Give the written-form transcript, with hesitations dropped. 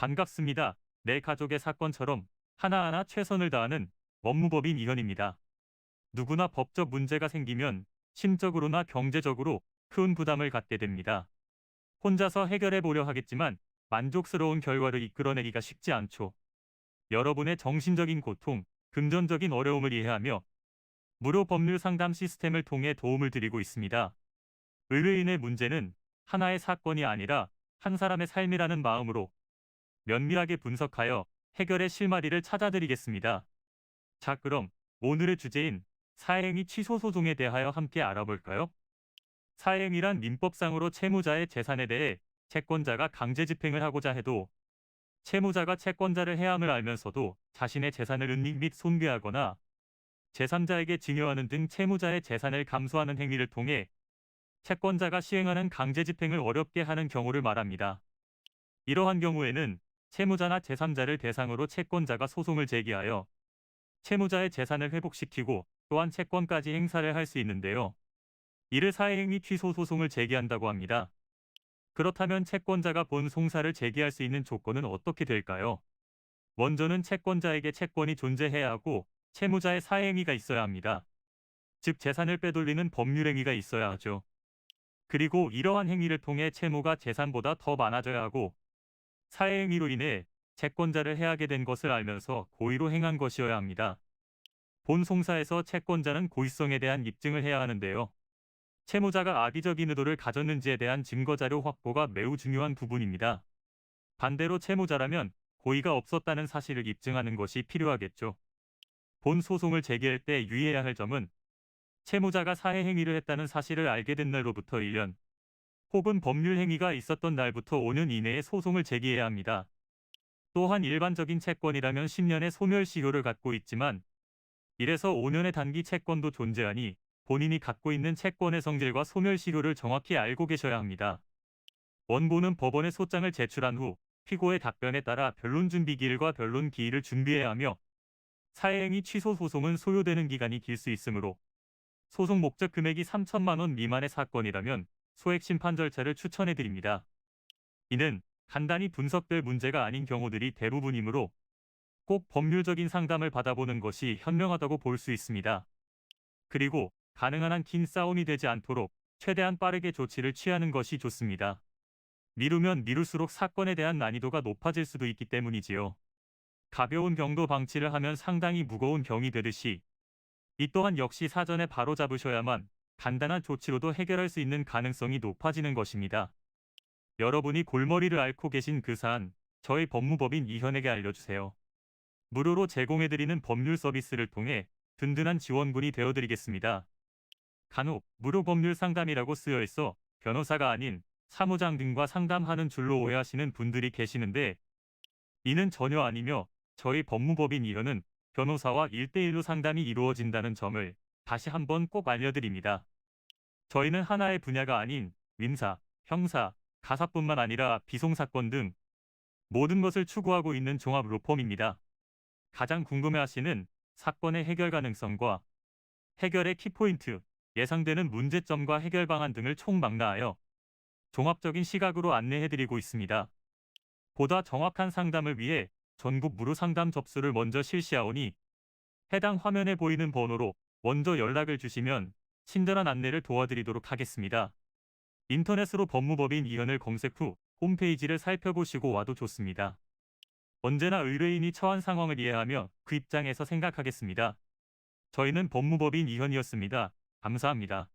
반갑습니다. 내 가족의 사건처럼 하나하나 최선을 다하는 법무법인 이현입니다. 누구나 법적 문제가 생기면 심적으로나 경제적으로 큰 부담을 갖게 됩니다. 혼자서 해결해 보려 하겠지만 만족스러운 결과를 이끌어내기가 쉽지 않죠. 여러분의 정신적인 고통, 금전적인 어려움을 이해하며 무료 법률 상담 시스템을 통해 도움을 드리고 있습니다. 의뢰인의 문제는 하나의 사건이 아니라 한 사람의 삶이라는 마음으로 면밀하게 분석하여 해결의 실마리를 찾아드리겠습니다. 자, 그럼 오늘의 주제인 사행위 취소 소송에 대하여 함께 알아볼까요? 사행위란 민법상으로 채무자의 재산에 대해 채권자가 강제 집행을 하고자 해도 채무자가 채권자를 해함을 알면서도 자신의 재산을 은닉 및 손괴하거나 제3자에게 증여하는 등 채무자의 재산을 감수하는 행위를 통해 채권자가 시행하는 강제 집행을 어렵게 하는 경우를 말합니다. 이러한 경우에는 채무자나 제3자를 대상으로 채권자가 소송을 제기하여 채무자의 재산을 회복시키고 또한 채권까지 행사를 할 수 있는데요. 이를 사행위 취소 소송을 제기한다고 합니다. 그렇다면 채권자가 본 송사를 제기할 수 있는 조건은 어떻게 될까요? 먼저는 채권자에게 채권이 존재해야 하고 채무자의 사행위가 있어야 합니다. 즉 재산을 빼돌리는 법률 행위가 있어야 하죠. 그리고 이러한 행위를 통해 채무가 재산보다 더 많아져야 하고 사행위로 인해 채권자를 해하게 된 것을 알면서 고의로 행한 것이어야 합니다. 본 송사에서 채권자는 고의성에 대한 입증을 해야 하는데요. 채무자가 악의적인 의도를 가졌는지에 대한 증거자료 확보가 매우 중요한 부분입니다. 반대로 채무자라면 고의가 없었다는 사실을 입증하는 것이 필요하겠죠. 본 소송을 제기할 때 유의해야 할 점은 채무자가 사회 행위를 했다는 사실을 알게 된 날로부터 1년 혹은 법률 행위가 있었던 날부터 5년 이내에 소송을 제기해야 합니다. 또한 일반적인 채권이라면 10년의 소멸시효를 갖고 있지만 1에서 5년의 단기 채권도 존재하니 본인이 갖고 있는 채권의 성질과 소멸시효를 정확히 알고 계셔야 합니다. 원고는 법원에 소장을 제출한 후 피고의 답변에 따라 변론 준비기일과 변론 기일을 준비해야 하며 사회행위 취소 소송은 소요되는 기간이 길 수 있으므로 소송 목적 금액이 3천만 원 미만의 사건이라면 소액 심판 절차를 추천해 드립니다. 이는 간단히 분석될 문제가 아닌 경우들이 대부분이므로 꼭 법률적인 상담을 받아보는 것이 현명하다고 볼 수 있습니다. 그리고 가능한 한 긴 싸움이 되지 않도록 최대한 빠르게 조치를 취하는 것이 좋습니다. 미루면 미룰수록 사건에 대한 난이도가 높아질 수도 있기 때문이지요. 가벼운 경도 방치를 하면 상당히 무거운 병이 되듯이 이 또한 역시 사전에 바로 잡으셔야만 간단한 조치로도 해결할 수 있는 가능성이 높아지는 것입니다. 여러분이 골머리를 앓고 계신 그 사안, 저희 법무법인 이현에게 알려주세요. 무료로 제공해드리는 법률 서비스를 통해 든든한 지원군이 되어드리겠습니다. 간혹 무료 법률 상담이라고 쓰여 있어 변호사가 아닌 사무장 등과 상담하는 줄로 오해하시는 분들이 계시는데 이는 전혀 아니며 저희 법무법인 이현은 변호사와 1대1로 상담이 이루어진다는 점을 다시 한번 꼭 알려드립니다. 저희는 하나의 분야가 아닌 민사, 형사, 가사뿐만 아니라 비송사건 등 모든 것을 추구하고 있는 종합 로펌입니다. 가장 궁금해하시는 사건의 해결 가능성과 해결의 키포인트, 예상되는 문제점과 해결 방안 등을 총망라하여 종합적인 시각으로 안내해드리고 있습니다. 보다 정확한 상담을 위해 전국 무료 상담 접수를 먼저 실시하오니 해당 화면에 보이는 번호로 먼저 연락을 주시면 친절한 안내를 도와드리도록 하겠습니다. 인터넷으로 법무법인 이현을 검색 후 홈페이지를 살펴보시고 와도 좋습니다. 언제나 의뢰인이 처한 상황을 이해하며 그 입장에서 생각하겠습니다. 저희는 법무법인 이현이었습니다. 감사합니다.